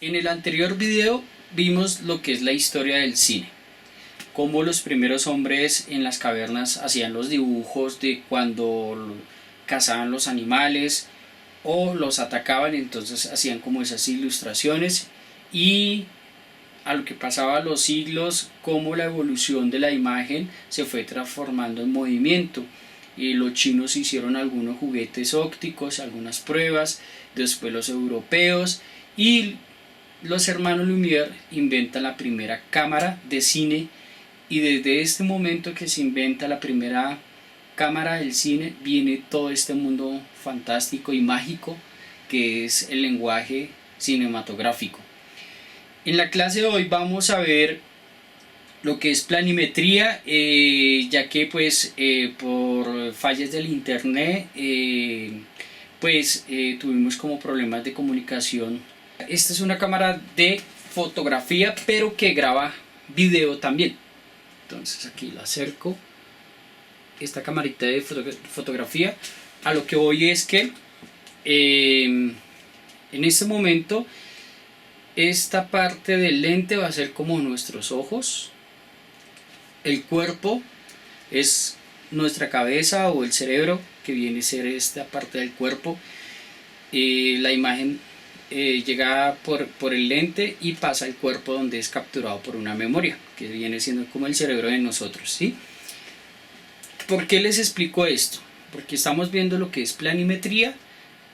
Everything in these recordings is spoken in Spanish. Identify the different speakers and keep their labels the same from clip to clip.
Speaker 1: En el anterior video vimos lo que es la historia del cine, cómo los primeros hombres en las cavernas hacían los dibujos de cuando cazaban los animales o los atacaban, entonces hacían como esas ilustraciones, y a lo que pasaba los siglos, cómo la evolución de la imagen se fue transformando en movimiento. Y los chinos hicieron algunos juguetes ópticos, algunas pruebas, después los europeos, y los hermanos Lumière inventan la primera cámara de cine, y desde este momento que se inventa la primera cámara del cine viene todo este mundo fantástico y mágico que es el lenguaje cinematográfico. En la clase de hoy vamos a ver lo que es planimetría, ya que por fallas del internet tuvimos como problemas de comunicación. Esta es una cámara de fotografía pero que graba video también. Entonces aquí la acerco, esta camarita de fotografía. A lo que voy es que en este momento esta parte del lente va a ser como nuestros ojos, el cuerpo es nuestra cabeza o el cerebro, que viene a ser esta parte del cuerpo. La imagen llega por el lente y pasa al cuerpo, donde es capturado por una memoria, que viene siendo como el cerebro de nosotros, ¿sí? ¿Por qué les explico esto? Porque estamos viendo lo que es planimetría,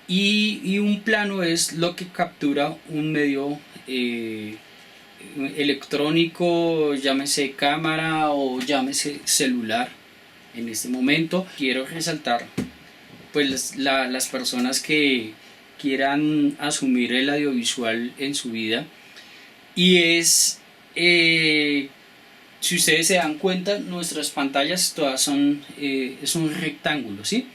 Speaker 1: y un plano es lo que captura un medio electrónico, llámese cámara o llámese celular. En este momento quiero resaltar pues las personas que quieran asumir el audiovisual en su vida, y es si ustedes se dan cuenta, nuestras pantallas todas son es un rectángulo, ¿sí?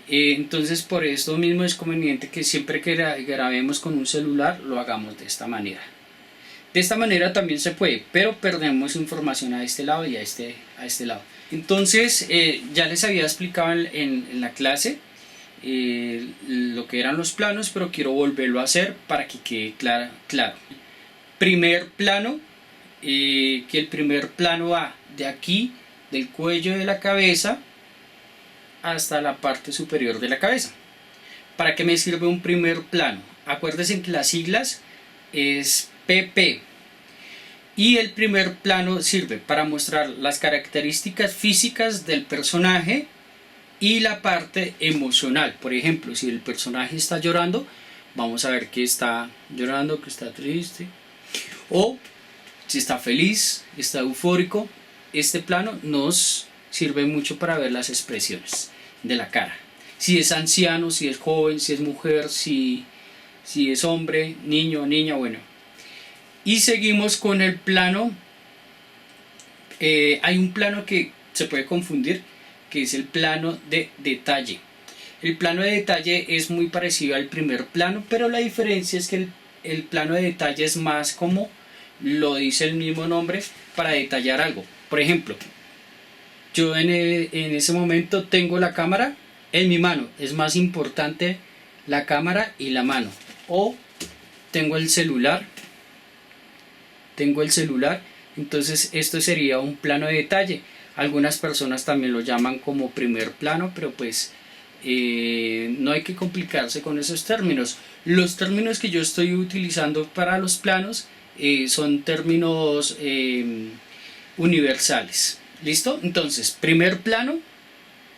Speaker 1: Entonces por esto mismo es conveniente que siempre que grabemos con un celular lo hagamos de esta manera. De esta manera también se puede, pero perdemos información a este lado y a este lado. Entonces ya les había explicado en la clase lo que eran los planos, pero quiero volverlo a hacer para que quede claro. Primer plano, que el primer plano va de aquí, del cuello de la cabeza, hasta la parte superior de la cabeza. ¿Para qué me sirve un primer plano? Acuérdense que las siglas es PP, y el primer plano sirve para mostrar las características físicas del personaje y la parte emocional. Por ejemplo, si el personaje está llorando, vamos a ver que está llorando, que está triste, o si está feliz, está eufórico. Este plano nos sirve mucho para ver las expresiones de la cara, si es anciano, si es joven, si es mujer, si es hombre, niño, niña, bueno. Y seguimos con el plano. Hay un plano que se puede confundir, que es el plano de detalle. El plano de detalle es muy parecido al primer plano, pero la diferencia es que el plano de detalle es más, como lo dice el mismo nombre, para detallar algo. Por ejemplo, yo en ese momento tengo la cámara en mi mano, es más importante la cámara y la mano. O tengo el celular, entonces esto sería un plano de detalle. Algunas personas también lo llaman como primer plano, pero pues no hay que complicarse con esos términos. Los términos que yo estoy utilizando para los planos son términos universales. ¿Listo? Entonces, primer plano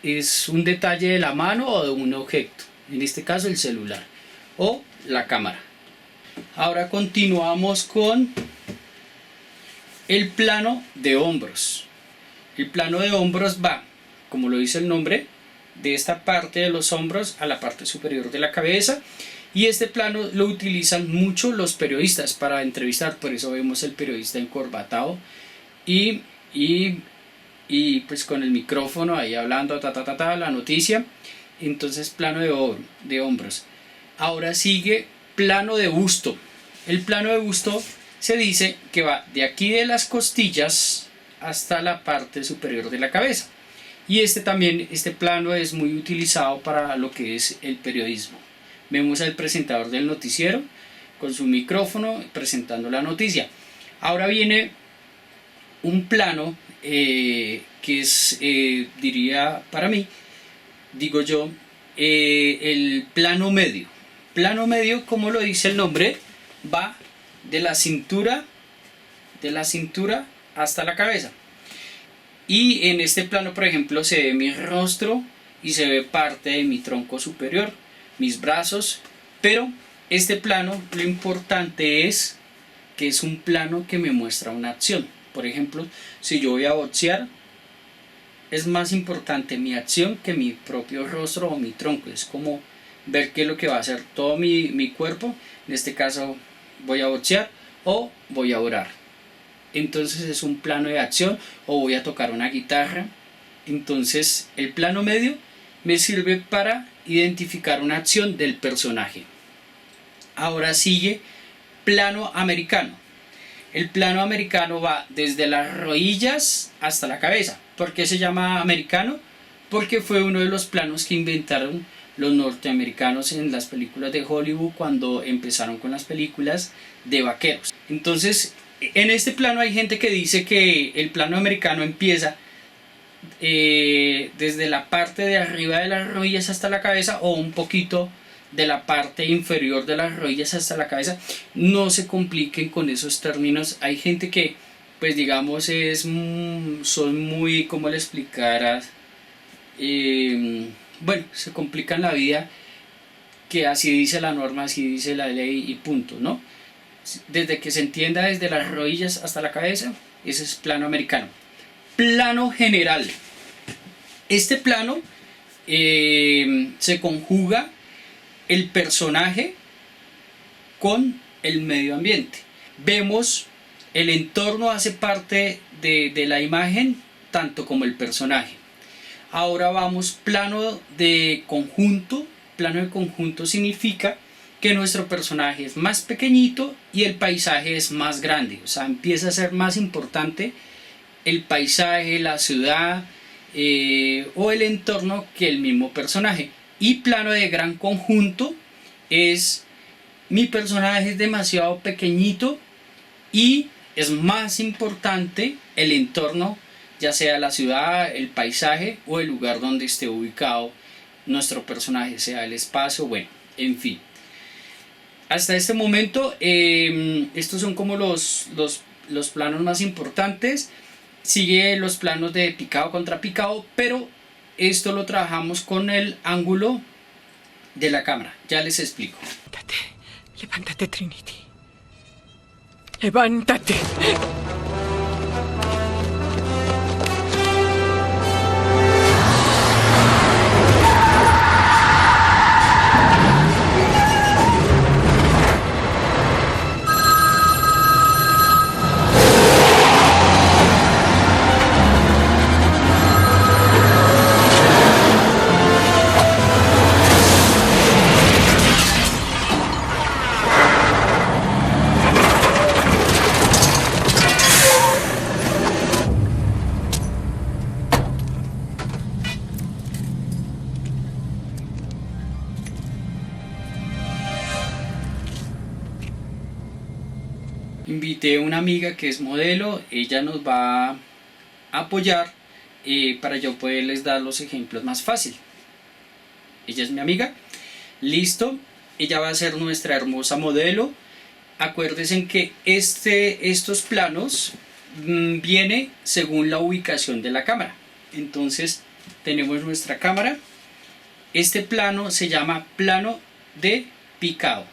Speaker 1: es un detalle de la mano o de un objeto, en este caso el celular o la cámara. Ahora continuamos con el plano de hombros. El plano de hombros va, como lo dice el nombre, de esta parte de los hombros a la parte superior de la cabeza, y este plano lo utilizan mucho los periodistas para entrevistar. Por eso vemos el periodista encorbatado y pues con el micrófono ahí hablando la noticia. Entonces plano de hombros. Ahora sigue plano de busto. El plano de busto se dice que va de aquí de las costillas hasta la parte superior de la cabeza, y este plano es muy utilizado para lo que es el periodismo. Vemos al presentador del noticiero con su micrófono presentando la noticia. Ahora viene un plano que es, diría para mí, digo yo, el plano medio. Plano medio, como lo dice el nombre, va de la cintura hasta la cabeza. Y en este plano, por ejemplo, se ve mi rostro y se ve parte de mi tronco superior, mis brazos, pero este plano, lo importante es que es un plano que me muestra una acción. Por ejemplo, si yo voy a boxear, es más importante mi acción que mi propio rostro o mi tronco. Es como ver qué es lo que va a hacer todo mi cuerpo. En este caso voy a boxear o voy a orar. Entonces es un plano de acción, o voy a tocar una guitarra. Entonces el plano medio me sirve para identificar una acción del personaje. Ahora sigue plano americano. El plano americano va desde las rodillas hasta la cabeza. ¿Por qué se llama americano? Porque fue uno de los planos que inventaron los norteamericanos en las películas de Hollywood cuando empezaron con las películas de vaqueros. Entonces, en este plano hay gente que dice que el plano americano empieza desde la parte de arriba de las rodillas hasta la cabeza, o un poquito de la parte inferior de las rodillas hasta la cabeza. No se compliquen con esos términos. Hay gente que, pues digamos, son muy, ¿cómo le explicara? Bueno, se complican la vida, que así dice la norma, así dice la ley y punto, ¿no? Desde que se entienda desde las rodillas hasta la cabeza, ese es plano americano. Plano general. Este plano se conjuga el personaje con el medio ambiente. Vemos el entorno, hace parte de la imagen tanto como el personaje. Ahora vamos plano de conjunto. Plano de conjunto significa que nuestro personaje es más pequeñito y el paisaje es más grande. O sea, empieza a ser más importante el paisaje, la ciudad o el entorno que el mismo personaje. Y plano de gran conjunto es: mi personaje es demasiado pequeñito y es más importante el entorno, ya sea la ciudad, el paisaje o el lugar donde esté ubicado nuestro personaje, sea el espacio, bueno, en fin. Hasta este momento estos son como los planos más importantes. Sigue los planos de picado contra picado, pero esto lo trabajamos con el ángulo de la cámara. Ya les explico.
Speaker 2: Levántate, Trinity. Levántate.
Speaker 1: Invité a una amiga que es modelo, ella nos va a apoyar para yo poderles dar los ejemplos más fácil. Ella es mi amiga, listo, ella va a ser nuestra hermosa modelo. Acuérdense que estos planos viene según la ubicación de la cámara. Entonces tenemos nuestra cámara. Este plano se llama plano de picado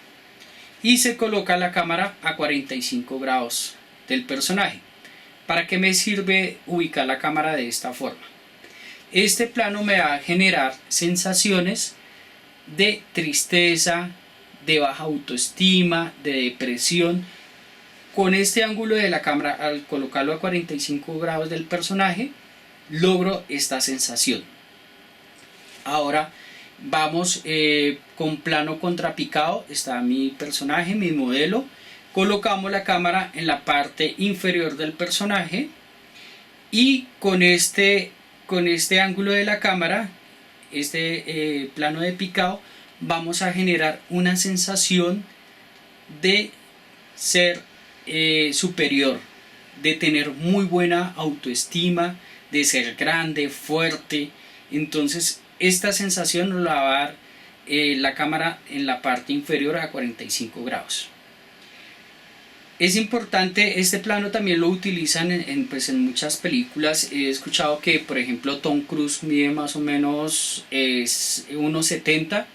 Speaker 1: y se coloca la cámara a 45 grados del personaje. ¿Para qué me sirve ubicar la cámara de esta forma? Este plano me va a generar sensaciones de tristeza, de baja autoestima, de depresión. Con este ángulo de la cámara, al colocarlo a 45 grados del personaje, logro esta sensación. Ahora vamos con plano contrapicado. Está mi personaje, mi modelo. Colocamos la cámara en la parte inferior del personaje y con este ángulo de la cámara, plano de picado, vamos a generar una sensación de ser superior, de tener muy buena autoestima, de ser grande, fuerte. Entonces esta sensación nos la va a dar la cámara en la parte inferior a 45 grados. Es importante, este plano también lo utilizan pues en muchas películas. He escuchado que por ejemplo Tom Cruise mide más o menos 1,70.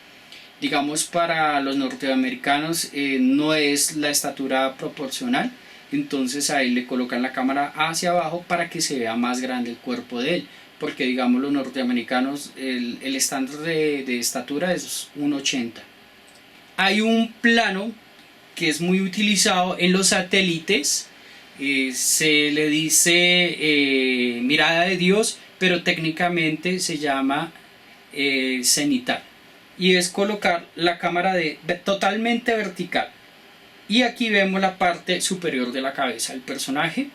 Speaker 1: Digamos, para los norteamericanos no es la estatura proporcional, entonces ahí le colocan la cámara hacia abajo para que se vea más grande el cuerpo de él, porque digamos los norteamericanos el estándar de estatura es 1,80. Hay un plano que es muy utilizado en los satélites, se le dice mirada de Dios, pero técnicamente se llama cenital, y es colocar la cámara totalmente vertical, y aquí vemos la parte superior de la cabeza del personaje.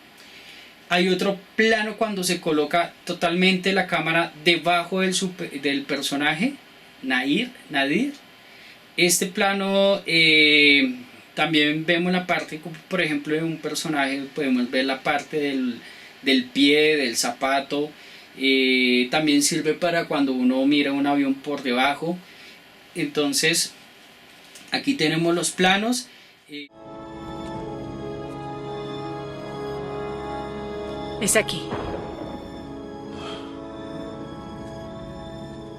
Speaker 1: Hay otro plano cuando se coloca totalmente la cámara debajo del personaje, Nadir. Este plano también vemos la parte, por ejemplo, de un personaje, podemos ver la parte del pie, del zapato. También sirve para cuando uno mira un avión por debajo. Entonces aquí tenemos los planos.
Speaker 2: Es aquí.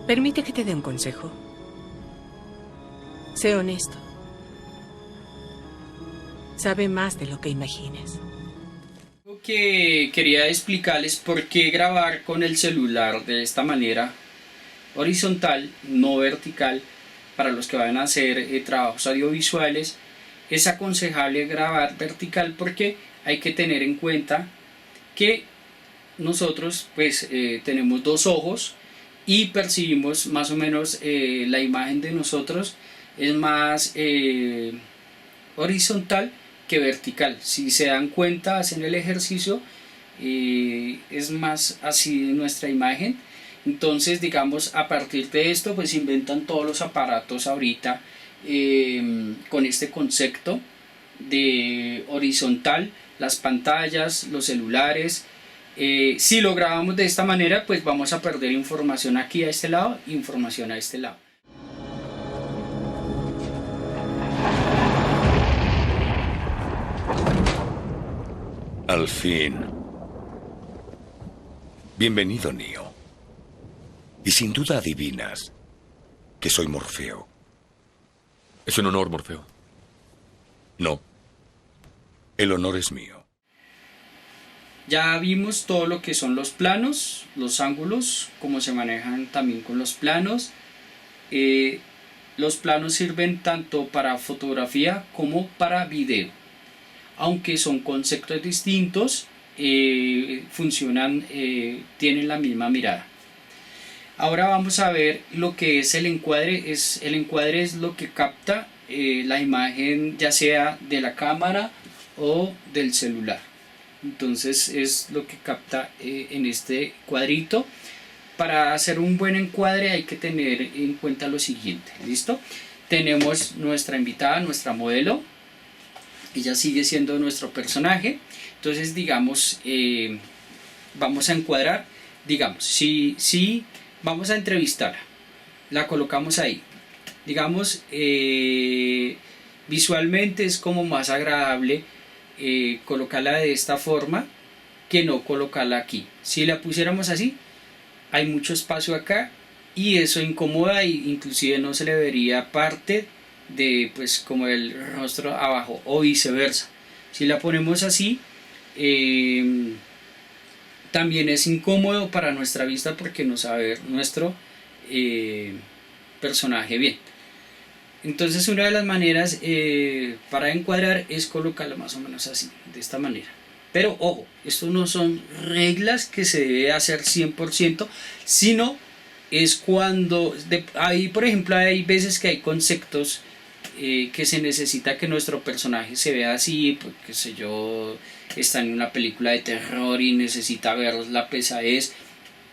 Speaker 2: Permite que te dé un consejo. Sé honesto. Sabe más de lo que imagines.
Speaker 1: Lo que quería explicarles por qué grabar con el celular de esta manera horizontal, no vertical, para los que van a hacer trabajos audiovisuales. Es aconsejable grabar vertical porque hay que tener en cuenta que nosotros pues tenemos dos ojos y percibimos más o menos la imagen de nosotros es más horizontal que vertical. Si se dan cuenta, hacen el ejercicio, es más así nuestra imagen. Entonces, digamos, a partir de esto pues inventan todos los aparatos ahorita con este concepto de horizontal, las pantallas, los celulares. Si lo grabamos de esta manera, pues vamos a perder información aquí a este lado, información a este lado.
Speaker 3: Al fin. Bienvenido, Neo. Y sin duda adivinas que soy Morfeo.
Speaker 4: Es un honor, Morfeo.
Speaker 3: No. El honor es mío.
Speaker 1: Ya vimos todo lo que son los planos, los ángulos, cómo se manejan también con los planos. Los planos sirven tanto para fotografía como para video. Aunque son conceptos distintos, funcionan, tienen la misma mirada. Ahora vamos a ver lo que es el encuadre. El encuadre es lo que capta la imagen, ya sea de la cámara o del celular. Entonces es lo que capta en este cuadrito. Para hacer un buen encuadre hay que tener en cuenta lo siguiente. ¿Listo? Tenemos nuestra invitada, nuestra modelo. Ella sigue siendo nuestro personaje. Entonces digamos, vamos a encuadrar. Digamos, si vamos a entrevistarla, la colocamos ahí. Digamos, visualmente es como más agradable colocarla de esta forma que no colocarla aquí. Si la pusiéramos así, hay mucho espacio acá y eso incomoda, e inclusive no se le vería parte de pues como el rostro abajo, o viceversa. Si la ponemos así, también es incómodo para nuestra vista porque no sabe ver nuestro personaje bien. Entonces una de las maneras para encuadrar es colocarla más o menos así, de esta manera. Pero ojo, esto no son reglas que se debe hacer 100%, sino es cuando, ahí por ejemplo hay veces que hay conceptos que se necesita que nuestro personaje se vea así, pues, qué sé yo, está en una película de terror y necesita ver la pesadez,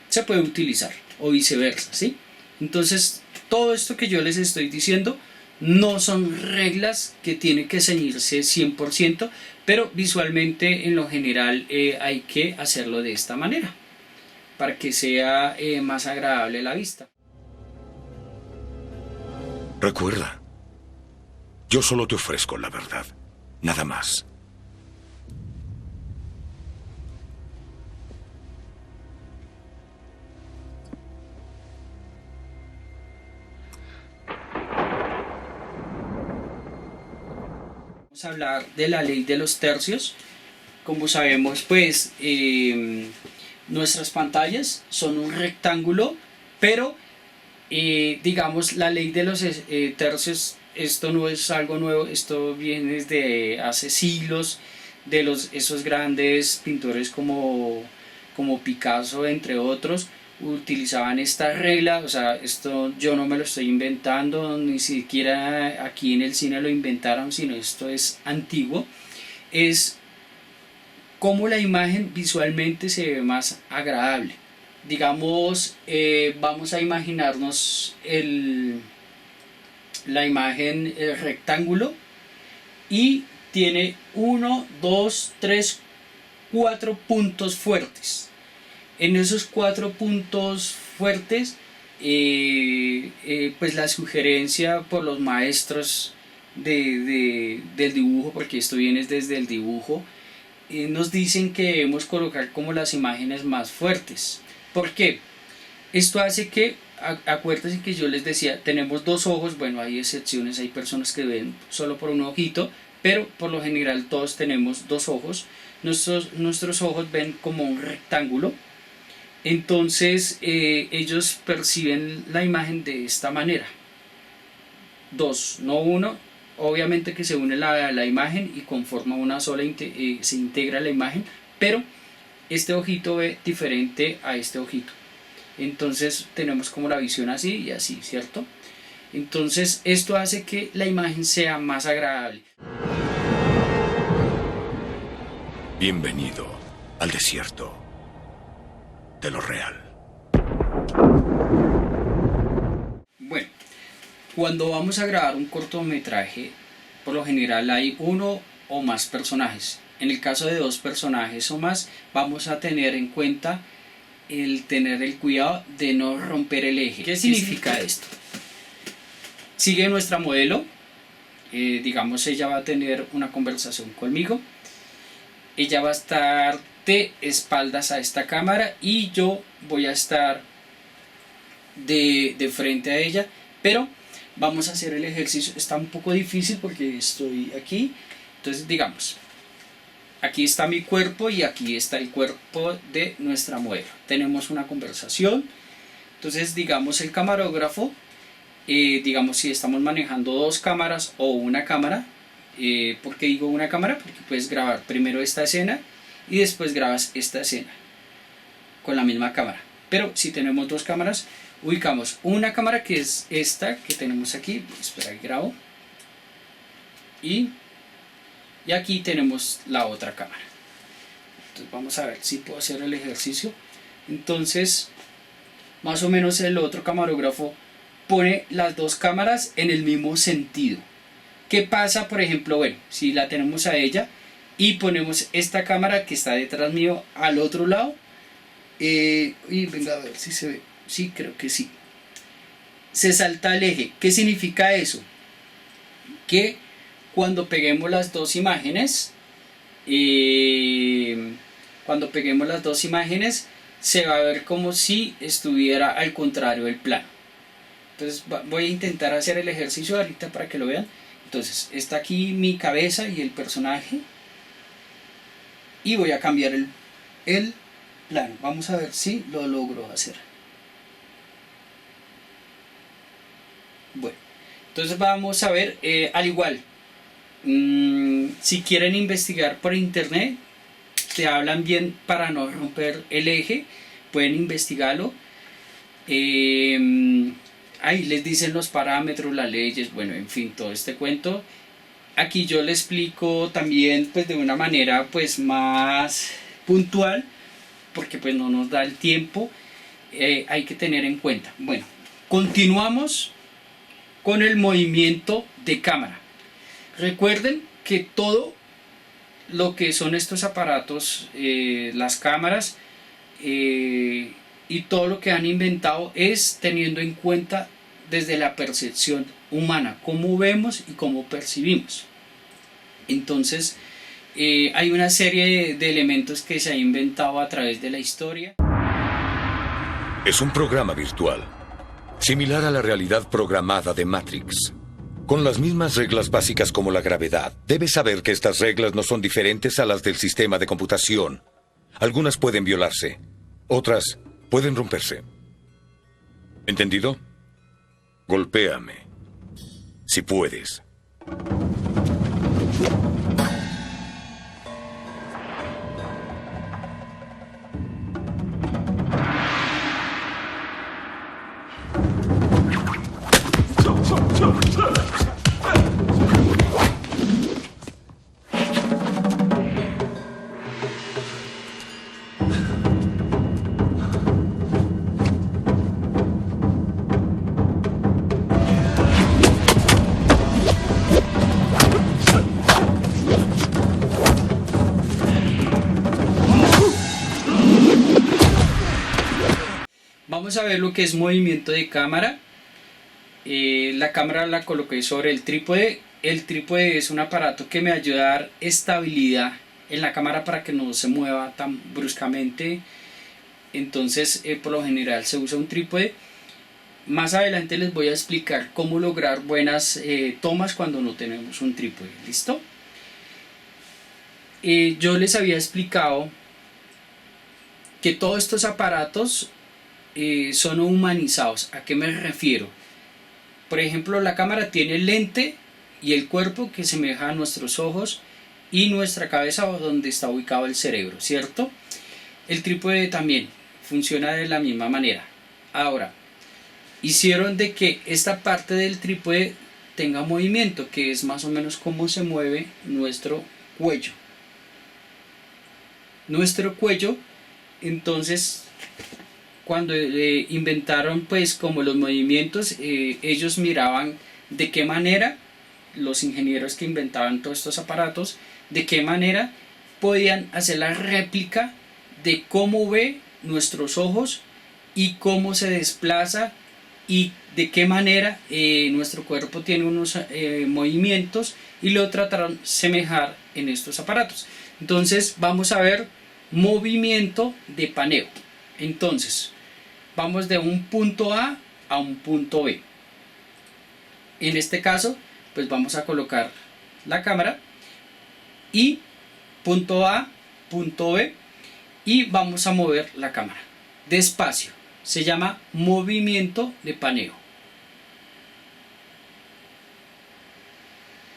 Speaker 1: se puede utilizar, o viceversa, ¿sí? Entonces todo esto que yo les estoy diciendo No son reglas que tienen que ceñirse 100%, pero visualmente en lo general hay que hacerlo de esta manera para que sea más agradable a la vista.
Speaker 3: Recuerda, yo solo te ofrezco la verdad, nada más.
Speaker 1: Vamos a hablar de la ley de los tercios. Como sabemos, pues nuestras pantallas son un rectángulo, pero digamos la ley de los tercios, esto no es algo nuevo, esto viene desde hace siglos, de esos grandes pintores como Picasso, entre otros, utilizaban esta regla. O sea, esto yo no me lo estoy inventando, ni siquiera aquí en el cine lo inventaron, sino esto es antiguo. Es cómo la imagen visualmente se ve más agradable. Digamos, vamos a imaginarnos la imagen, el rectángulo, y tiene 1, 2, 3, 4 puntos fuertes. En esos 4 puntos fuertes, pues la sugerencia por los maestros del dibujo, porque esto viene desde el dibujo, nos dicen que debemos colocar como las imágenes más fuertes. ¿Por qué? Esto hace que, acuérdense que yo les decía, tenemos dos ojos. Bueno, hay excepciones, hay personas que ven solo por un ojito, pero por lo general todos tenemos dos ojos. Nuestros ojos ven como un rectángulo. Entonces ellos perciben la imagen de esta manera. Dos, no uno. Obviamente que se une la imagen y conforma una sola, se integra la imagen, pero este ojito ve diferente a este ojito. Entonces tenemos como la visión así y así, ¿cierto? Entonces esto hace que la imagen sea más agradable.
Speaker 3: Bienvenido al desierto de lo real.
Speaker 1: Bueno, cuando vamos a grabar un cortometraje, por lo general hay uno o más personajes. En el caso de 2 personajes o más, vamos a tener en cuenta tener el cuidado de no romper el eje. ¿Qué significa esto? Sigue nuestra modelo, digamos ella va a tener una conversación conmigo, ella va a estar de espaldas a esta cámara y yo voy a estar de frente a ella, pero vamos a hacer el ejercicio. Está un poco difícil porque estoy aquí. Entonces digamos, aquí está mi cuerpo y aquí está el cuerpo de nuestra modelo. Tenemos una conversación. Entonces digamos el camarógrafo, digamos si estamos manejando 2 cámaras o una cámara. ¿Por qué digo una cámara? Porque puedes grabar primero esta escena y después grabas esta escena con la misma cámara. Pero si tenemos 2 cámaras, ubicamos una cámara que es esta que tenemos aquí. Espera, grabo. Y aquí tenemos la otra cámara. Entonces vamos a ver si puedo hacer el ejercicio. Entonces más o menos el otro camarógrafo pone las 2 cámaras en el mismo sentido. ¿Qué pasa, por ejemplo? Bueno, si la tenemos a ella y ponemos esta cámara que está detrás mío al otro lado, y venga a ver si se ve. Sí, creo que sí. Se salta el eje. ¿Qué significa eso? Que cuando peguemos las 2 imágenes, se va a ver como si estuviera al contrario del plano. Entonces voy a intentar hacer el ejercicio ahorita para que lo vean. Entonces está aquí mi cabeza y el personaje y voy a cambiar el plano. Vamos a ver si lo logro hacer. Bueno, entonces vamos a ver, al igual, si quieren investigar por internet, te hablan bien para no romper el eje, pueden investigarlo. Ahí les dicen los parámetros, las leyes, bueno, en fin, todo este cuento. Aquí yo les explico también pues de una manera pues más puntual, porque pues no nos da el tiempo. Hay que tener en cuenta. Bueno, continuamos con el movimiento de cámara. Recuerden que todo lo que son estos aparatos, las cámaras y todo lo que han inventado es teniendo en cuenta desde la percepción humana, cómo vemos y cómo percibimos. Entonces hay una serie de elementos que se ha inventado a través de la historia.
Speaker 3: Es un programa virtual, similar a la realidad programada de Matrix. Con las mismas reglas básicas como la gravedad, debes saber que estas reglas no son diferentes a las del sistema de computación. Algunas pueden violarse, otras pueden romperse. ¿Entendido? Golpéame, si puedes.
Speaker 1: Vamos a ver lo que es movimiento de cámara. La cámara la coloqué sobre el trípode. El trípode es un aparato que me ayuda a dar estabilidad en la cámara para que no se mueva tan bruscamente. Entonces por lo general se usa un trípode. Más adelante les voy a explicar cómo lograr buenas tomas cuando no tenemos un trípode. ¿Listo? Yo les había explicado que todos estos aparatos son humanizados. ¿A qué me refiero? Por ejemplo, la cámara tiene el lente y el cuerpo que semeja a nuestros ojos y nuestra cabeza donde está ubicado el cerebro, ¿cierto? El trípode también funciona de la misma manera. Ahora, hicieron de que esta parte del trípode tenga movimiento, que es más o menos cómo se mueve nuestro cuello. Nuestro cuello, entonces, cuando inventaron pues como los movimientos, ellos miraban de qué manera, los ingenieros que inventaban todos estos aparatos, de qué manera podían hacer la réplica de cómo ve nuestros ojos y cómo se desplaza y de qué manera nuestro cuerpo tiene unos movimientos, y lo trataron de semejar en estos aparatos. Entonces vamos a ver movimiento de paneo. Entonces vamos de un punto A a un punto B. En este caso pues vamos a colocar la cámara y punto A, punto B, y vamos a mover la cámara despacio. Se llama movimiento de paneo.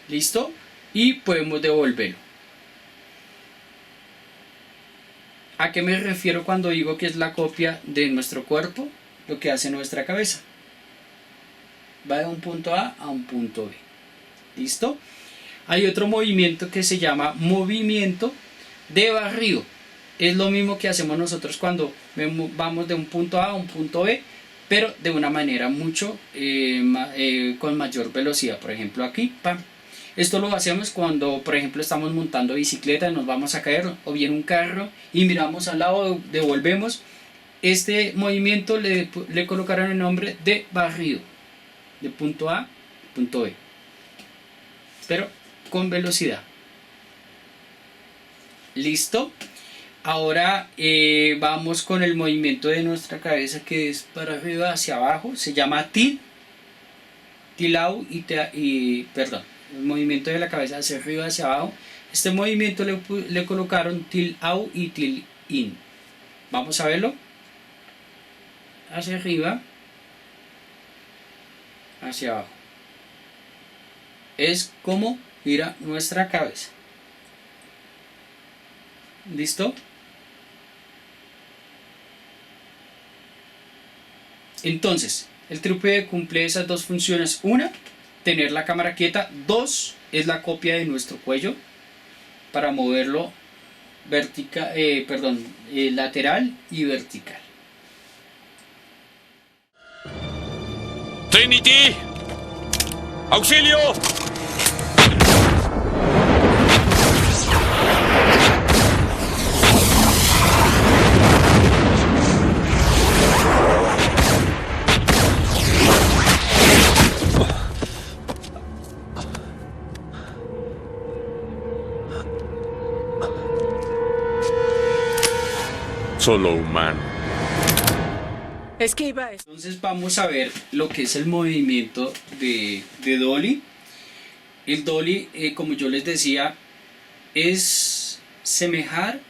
Speaker 1: ¿Listo? Y podemos devolverlo. ¿A qué me refiero cuando digo que es la copia de nuestro cuerpo? Lo que hace nuestra cabeza. Va de un punto A a un punto B. ¿Listo? Hay otro movimiento que se llama movimiento de barrido. Es lo mismo que hacemos nosotros cuando vamos de un punto A a un punto B, pero de una manera mucho con mayor velocidad. Por ejemplo aquí, ¡pam! Esto lo hacemos cuando, por ejemplo, estamos montando bicicleta y nos vamos a caer, o bien un carro y miramos al lado, devolvemos. Este movimiento le colocaron el nombre de barrido, de punto A a punto B, pero con velocidad. ¿Listo? Ahora vamos con el movimiento de nuestra cabeza, que es para arriba hacia abajo. Se llama tilt-out perdón. El movimiento de la cabeza hacia arriba hacia abajo. Este movimiento le colocaron tilt-out y tilt-in. Vamos a verlo. Hacia arriba, hacia abajo. Es como gira nuestra cabeza. ¿Listo? Entonces, el trípode cumple esas dos funciones. Una, tener la cámara quieta. Dos, es la copia de nuestro cuello para moverlo lateral y vertical.
Speaker 4: Trinity, ¡Auxilio! Solo humano.
Speaker 2: Esquiva.
Speaker 1: Entonces vamos a ver lo que es el movimiento de dolly. El dolly, como yo les decía, es semejar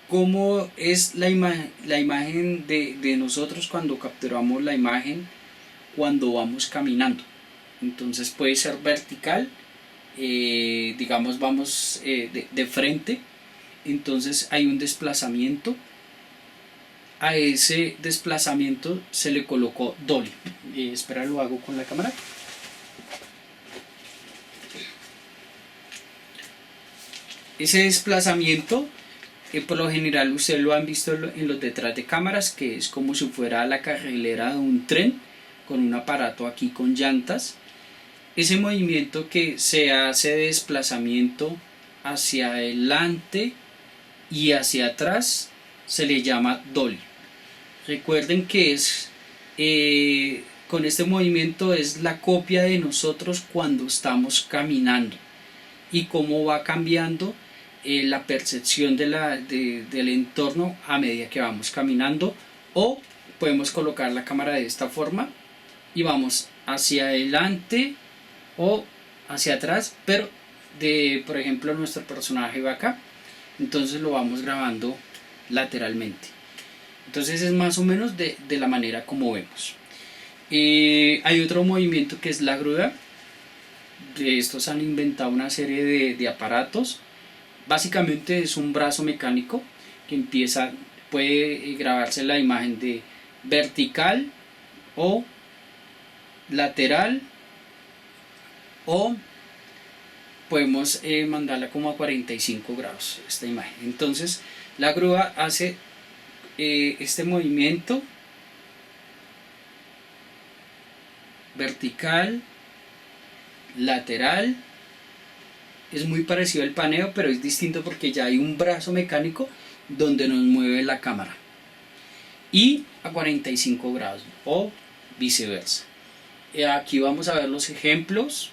Speaker 1: cómo es la imagen de nosotros cuando capturamos la imagen cuando vamos caminando. Entonces puede ser vertical, digamos vamos de frente, entonces hay un desplazamiento. A ese desplazamiento se le colocó dolly. Espera, lo hago con la cámara. Ese desplazamiento, por lo general ustedes lo han visto en los detrás de cámaras, que es como si fuera la carrilera de un tren con un aparato aquí con llantas. Ese movimiento que se hace de desplazamiento hacia adelante y hacia atrás se le llama dolly. Recuerden que es con este movimiento es la copia de nosotros cuando estamos caminando y cómo va cambiando la percepción del entorno a medida que vamos caminando. O podemos colocar la cámara de esta forma y vamos hacia adelante o hacia atrás, pero por ejemplo nuestro personaje va acá, entonces lo vamos grabando lateralmente. Entonces es más o menos de la manera como vemos. Hay otro movimiento que es la grúa. De estos han inventado una serie de aparatos. Básicamente es un brazo mecánico que puede grabarse la imagen de vertical o lateral, o podemos mandarla como a 45 grados esta imagen. Entonces la grúa hace este movimiento vertical, lateral. Es muy parecido al paneo, pero es distinto porque ya hay un brazo mecánico donde nos mueve la cámara, y a 45 grados o viceversa. Aquí vamos a ver los ejemplos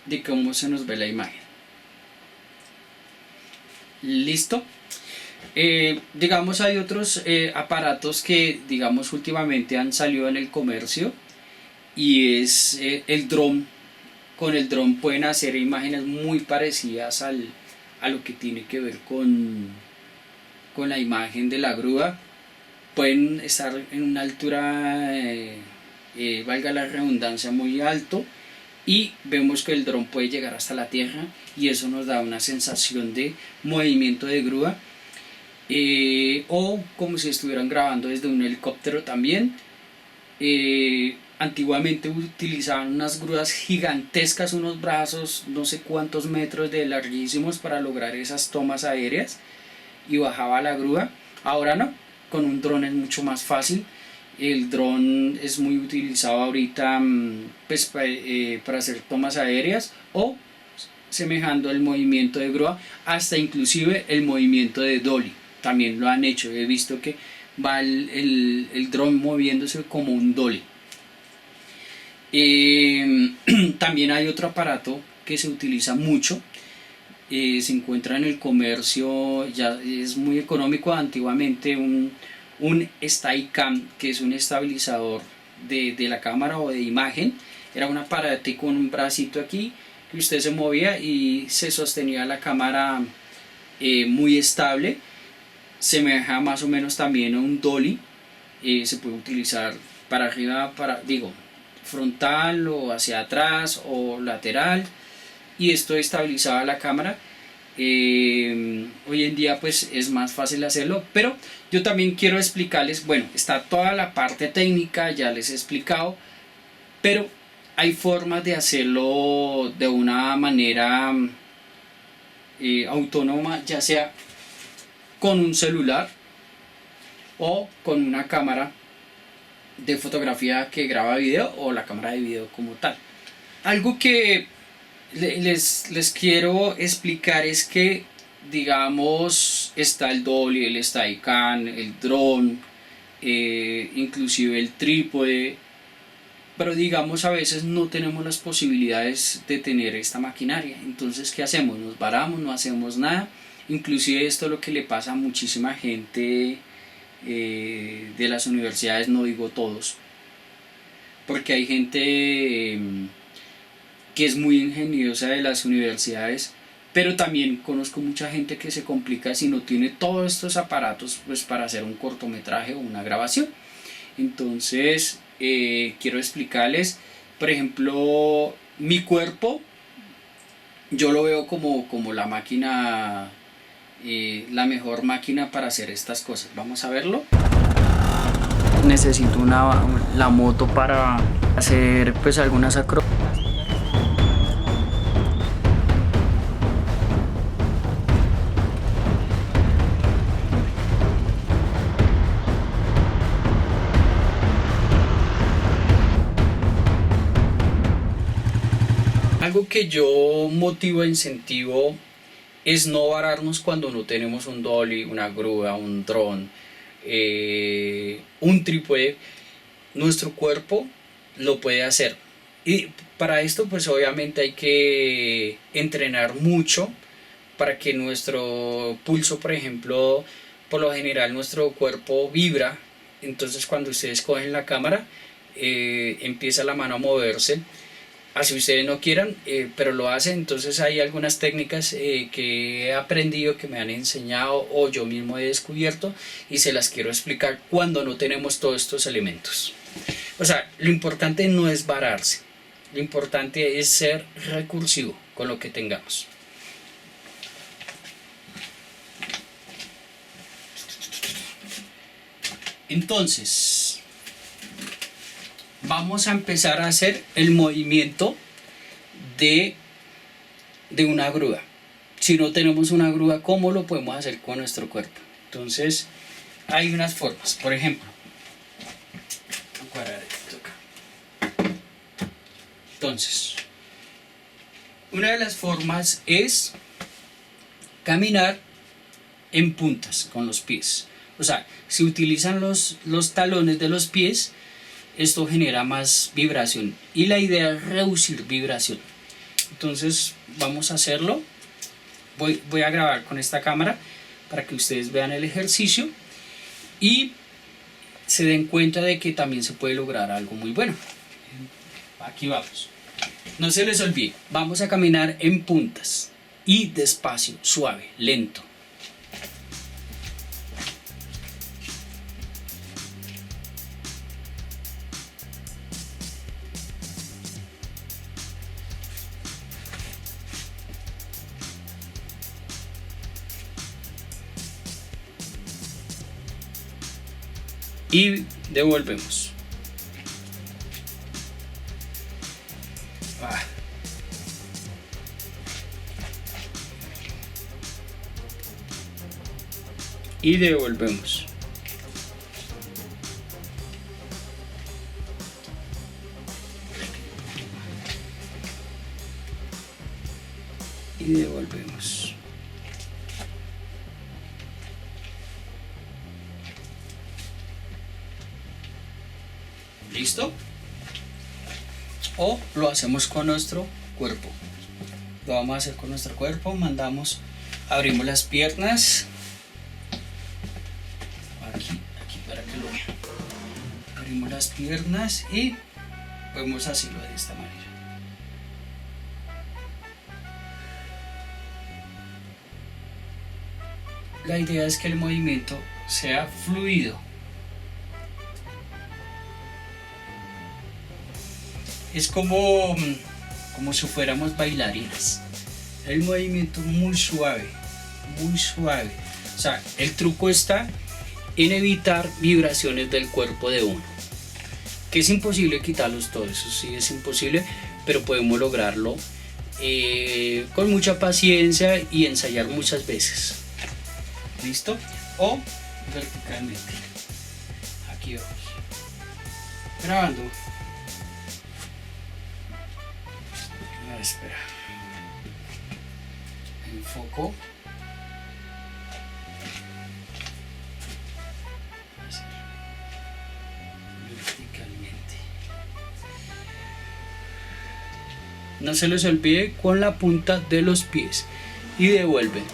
Speaker 1: de cómo se nos ve la imagen. ¿Listo? Digamos, hay otros aparatos que digamos últimamente han salido en el comercio, y es el dron. Con el dron pueden hacer imágenes muy parecidas a lo que tiene que ver con la imagen de la grúa. Pueden estar en una altura, valga la redundancia, muy alto, y vemos que el dron puede llegar hasta la tierra, y eso nos da una sensación de movimiento de grúa, o como si estuvieran grabando desde un helicóptero también. Antiguamente utilizaban unas grúas gigantescas, unos brazos no sé cuántos metros de larguísimos para lograr esas tomas aéreas, y bajaba la grúa. Ahora no, con un dron es mucho más fácil. El dron es muy utilizado ahorita pues, para hacer tomas aéreas, o semejando el movimiento de grúa, hasta inclusive el movimiento de dolly también lo han hecho. He visto que va el dron moviéndose como un dolly. También hay otro aparato que se utiliza mucho, se encuentra en el comercio, ya es muy económico. Antiguamente un Steadicam, que es un estabilizador de la cámara o de imagen, era un aparato con un bracito aquí que usted se movía y se sostenía la cámara muy estable. Semeja más o menos también a un dolly. Se puede utilizar para arriba, frontal o hacia atrás o lateral, y esto estabilizaba la cámara. Hoy en día pues es más fácil hacerlo, pero yo también quiero explicarles, bueno, está toda la parte técnica, ya les he explicado, pero hay formas de hacerlo de una manera autónoma, ya sea con un celular o con una cámara de fotografía que graba video o la cámara de video como tal. Algo que les quiero explicar es que, digamos, está el dolly, el Steadicam, el dron, inclusive el trípode, pero digamos a veces no tenemos las posibilidades de tener esta maquinaria. Entonces, ¿qué hacemos? Nos varamos, no hacemos nada. Inclusive esto es lo que le pasa a muchísima gente de las universidades, no digo todos, porque hay gente que es muy ingeniosa de las universidades, pero también conozco mucha gente que se complica si no tiene todos estos aparatos pues para hacer un cortometraje o una grabación. Entonces quiero explicarles, por ejemplo, mi cuerpo yo lo veo como la máquina, la mejor máquina para hacer estas cosas. Vamos a verlo. Necesito la moto para hacer pues algunas acrobacias. Algo que yo motivo e incentivo es no vararnos cuando no tenemos un dolly, una grúa, un dron, un trípode. Nuestro cuerpo lo puede hacer, y para esto pues obviamente hay que entrenar mucho para que nuestro pulso, por ejemplo, por lo general nuestro cuerpo vibra. Entonces cuando ustedes cogen la cámara empieza la mano a moverse, así ustedes no quieran, pero lo hacen. Entonces hay algunas técnicas que he aprendido, que me han enseñado o yo mismo he descubierto, y se las quiero explicar cuando no tenemos todos estos elementos. O sea, lo importante no es vararse, lo importante es ser recursivo con lo que tengamos. Entonces vamos a empezar a hacer el movimiento de una grúa. Si no tenemos una grúa, ¿cómo lo podemos hacer con nuestro cuerpo? Entonces hay unas formas. Por ejemplo, entonces una de las formas es caminar en puntas con los pies. O sea, si utilizan los talones de los pies, esto genera más vibración y la idea es reducir vibración. Entonces vamos a hacerlo. Voy a grabar con esta cámara para que ustedes vean el ejercicio y se den cuenta de que también se puede lograr algo muy bueno. Aquí vamos. No se les olvide, vamos a caminar en puntas y despacio, suave, lento. Y devolvemos. Y devolvemos. Y devolvemos. ¿Listo? O lo hacemos con nuestro cuerpo. Lo vamos a hacer con nuestro cuerpo. Abrimos las piernas. Aquí para que lo vean. Abrimos las piernas y podemos hacerlo de esta manera. La idea es que el movimiento sea fluido. Es como si fuéramos bailarinas. El movimiento muy suave, muy suave. O sea, el truco está en evitar vibraciones del cuerpo de uno. Que es imposible quitarlos todos, eso sí es imposible, pero podemos lograrlo con mucha paciencia y ensayar muchas veces. ¿Listo? O verticalmente. Aquí vamos. Grabando. A ver, espera. Enfoco. Verticalmente. No se les olvide con la punta de los pies y devuelven.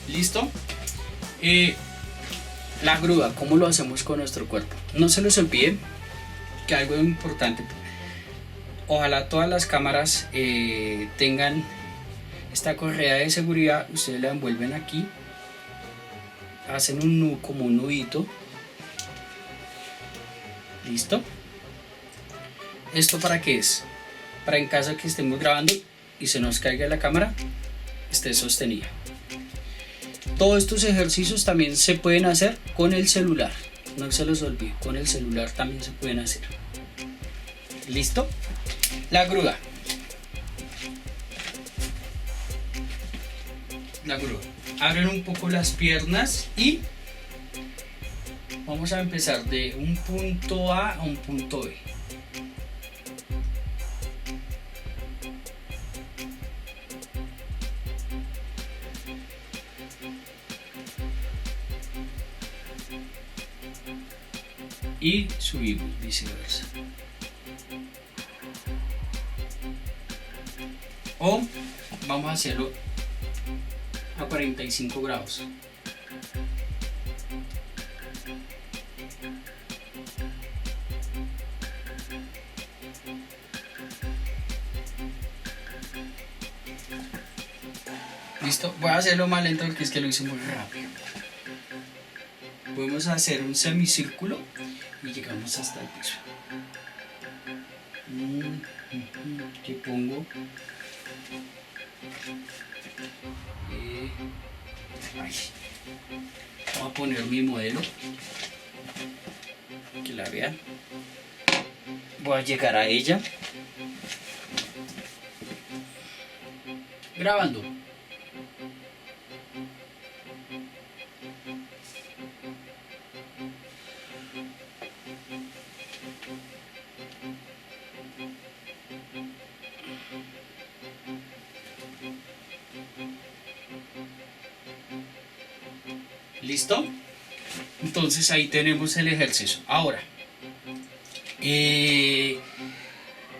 Speaker 1: ¿Listo? La grúa, ¿cómo lo hacemos con nuestro cuerpo? No se les olvide que algo importante, ojalá todas las cámaras tengan esta correa de seguridad. Ustedes la envuelven aquí, hacen un nudo, como un nudito. ¿Listo? ¿Esto para qué es? Para en caso de que estemos grabando y se nos caiga la cámara, esté sostenida. Todos estos ejercicios también se pueden hacer con el celular. No se los olvide, con el celular también se pueden hacer. ¿Listo? La grúa. La grúa. Abren un poco las piernas y vamos a empezar de un punto A a un punto B. Y subimos, viceversa. O vamos a hacerlo a 45 grados. Listo, voy a hacerlo más lento porque es que lo hice muy rápido. Podemos hacer un semicírculo y llegamos hasta el piso. ¿Qué pongo? Voy a poner mi modelo, que la vean. Voy a llegar a ella. Grabando. ¿Listo? Entonces ahí tenemos el ejercicio. Ahora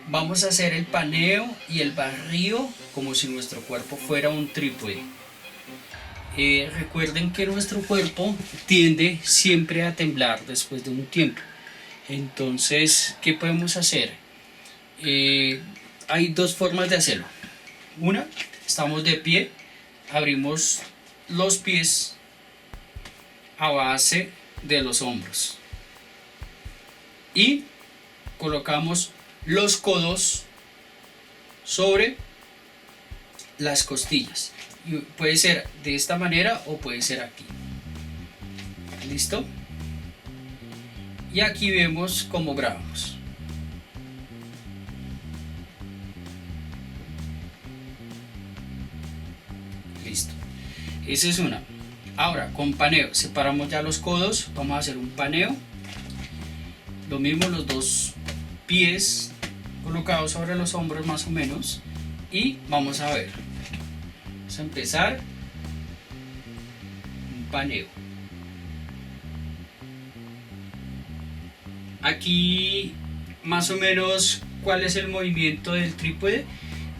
Speaker 1: vamos a hacer el paneo y el barrido como si nuestro cuerpo fuera un trípode. Recuerden que nuestro cuerpo tiende siempre a temblar después de un tiempo. Entonces, ¿qué podemos hacer? Hay dos formas de hacerlo. Una, estamos de pie, abrimos los pies a base de los hombros y colocamos los codos sobre las costillas. Y puede ser de esta manera o puede ser aquí. ¿Listo? Y aquí vemos cómo grabamos. Listo. Esa es una. Ahora, con paneo, separamos ya los codos, vamos a hacer un paneo. Lo mismo, los dos pies colocados sobre los hombros más o menos. Y vamos a ver. Vamos a empezar un paneo. Aquí más o menos cuál es el movimiento del trípode.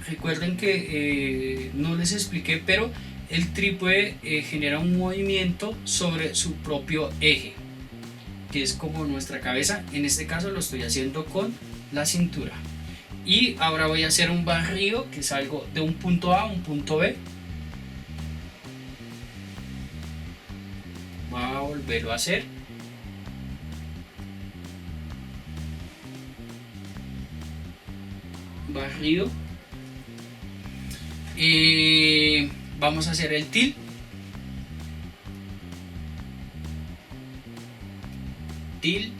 Speaker 1: Recuerden que no les expliqué, pero el trípode genera un movimiento sobre su propio eje, que es como nuestra cabeza. En este caso lo estoy haciendo con la cintura. Y ahora voy a hacer un barrido, que salgo de un punto A a un punto B. Voy a volverlo a hacer. Barrido. Vamos a hacer el til. Til.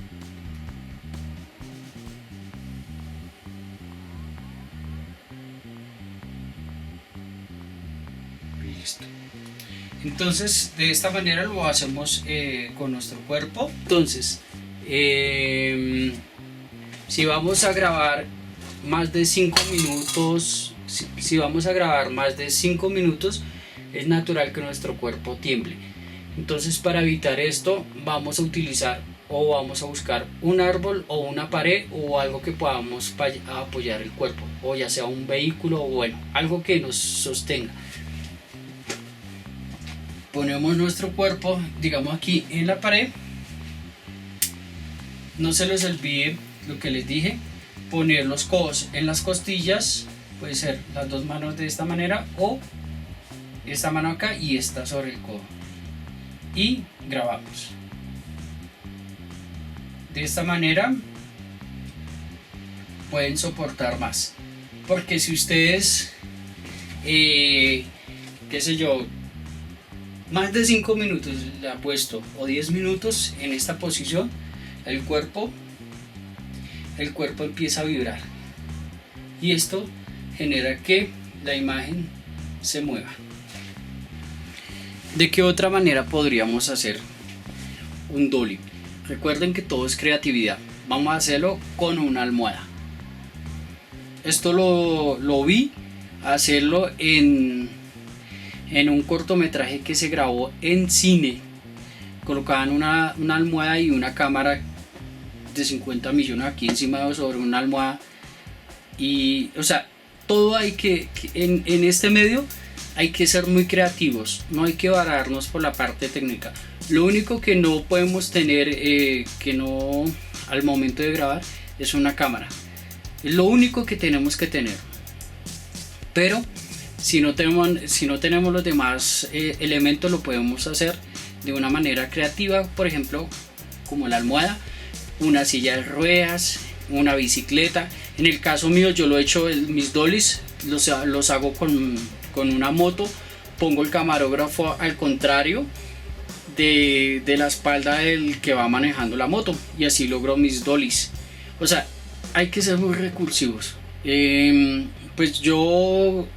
Speaker 1: Listo. Entonces, de esta manera lo hacemos con nuestro cuerpo. Entonces, si vamos a grabar más de 5 minutos, si vamos a grabar más de 5 minutos, es natural que nuestro cuerpo tiemble. Entonces, para evitar esto, vamos a utilizar o vamos a buscar un árbol o una pared o algo que podamos apoyar el cuerpo, o ya sea un vehículo o bueno, algo que nos sostenga. Ponemos nuestro cuerpo, digamos, aquí en la pared. No se les olvide lo que les dije, poner los codos en las costillas, puede ser las dos manos de esta manera o esta mano acá y esta sobre el codo, y grabamos. De esta manera pueden soportar más, porque si ustedes qué sé yo, más de 5 minutos le apuesto, o 10 minutos en esta posición, el cuerpo empieza a vibrar y esto genera que la imagen se mueva. ¿De qué otra manera podríamos hacer un dolly? Recuerden que todo es creatividad. Vamos a hacerlo con una almohada. Esto lo vi hacerlo en un cortometraje que se grabó en cine. Colocaban una almohada y una cámara de 50 millones aquí encima sobre una almohada. Y, o sea, todo hay que en este medio hay que ser muy creativos. No hay que vararnos por la parte técnica. Lo único que no podemos tener, que no al momento de grabar, es una cámara. Es lo único que tenemos que tener. Pero si no tenemos los demás elementos, lo podemos hacer de una manera creativa. Por ejemplo, como la almohada, una silla de ruedas, una bicicleta. En el caso mío, yo lo he hecho, mis dollies los hago con una moto. Pongo el camarógrafo al contrario de la espalda del que va manejando la moto y así logro mis dollies. O sea, hay que ser muy recursivos. Pues yo,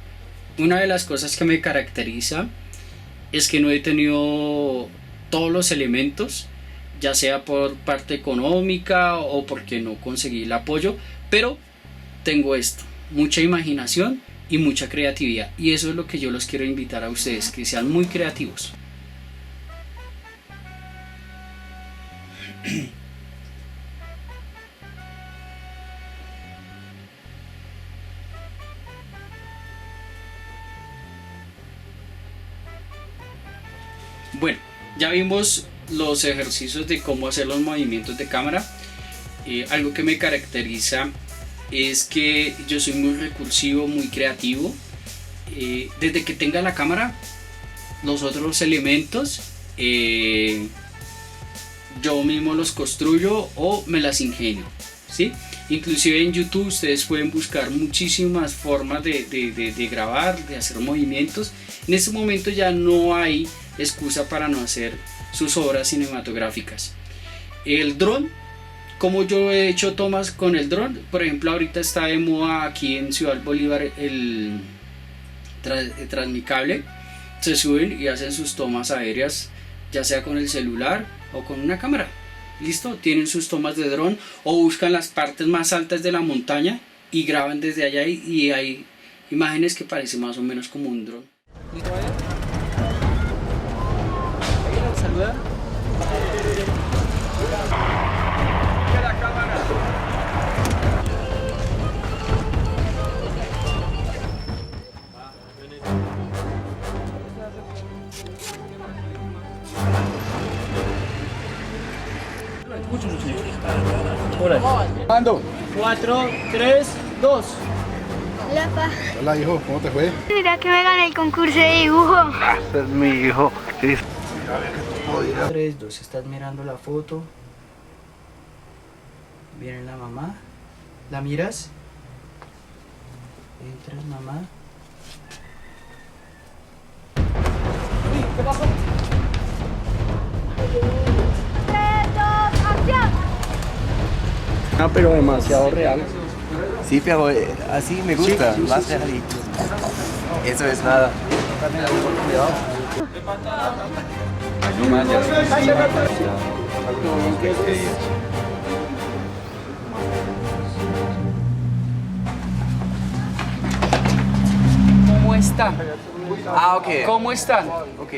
Speaker 1: una de las cosas que me caracteriza es que no he tenido todos los elementos, ya sea por parte económica o porque no conseguí el apoyo, pero tengo esto, mucha imaginación y mucha creatividad, y eso es lo que yo los quiero invitar a ustedes, que sean muy creativos. Bueno, ya vimos los ejercicios de cómo hacer los movimientos de cámara. Algo que me caracteriza es que yo soy muy recursivo, muy creativo. Desde que tenga la cámara, los otros elementos yo mismo los construyo o me las ingenio, ¿sí? Inclusive en YouTube ustedes pueden buscar muchísimas formas de grabar, de hacer movimientos. En este momento ya no hay excusa para no hacer sus obras cinematográficas. El dron, como yo he hecho tomas con el dron, por ejemplo ahorita está de moda aquí en Ciudad Bolívar el Transmicable. Se suben y hacen sus tomas aéreas, ya sea con el celular o con una cámara. Listo, tienen sus tomas de dron o buscan las partes más altas de la montaña y graban desde allá, y hay imágenes que parecen más o menos como un dron. ¿Listo, vaya? ¿Alguien nos saluda? La cámara.
Speaker 5: Mando.
Speaker 1: 4, 3, 2.
Speaker 6: Hola, pa.
Speaker 5: Hola, hijo, ¿cómo te fue?
Speaker 6: Mira que me gané el concurso de dibujo.
Speaker 5: Este es mi hijo. Sí.
Speaker 1: 3, 2, estás mirando la foto. Viene la mamá. ¿La miras? Entras, mamá. Uy, ¿qué pasó?
Speaker 6: 3, 2, acción.
Speaker 5: Ah, pero demasiado real.
Speaker 7: Sí, pero así me gusta,
Speaker 5: Sí,
Speaker 7: más realista. Eso es nada.
Speaker 5: Cuidado.
Speaker 7: ¿Cómo están?
Speaker 8: Ah, ok.
Speaker 7: ¿Cómo están?
Speaker 8: Ok.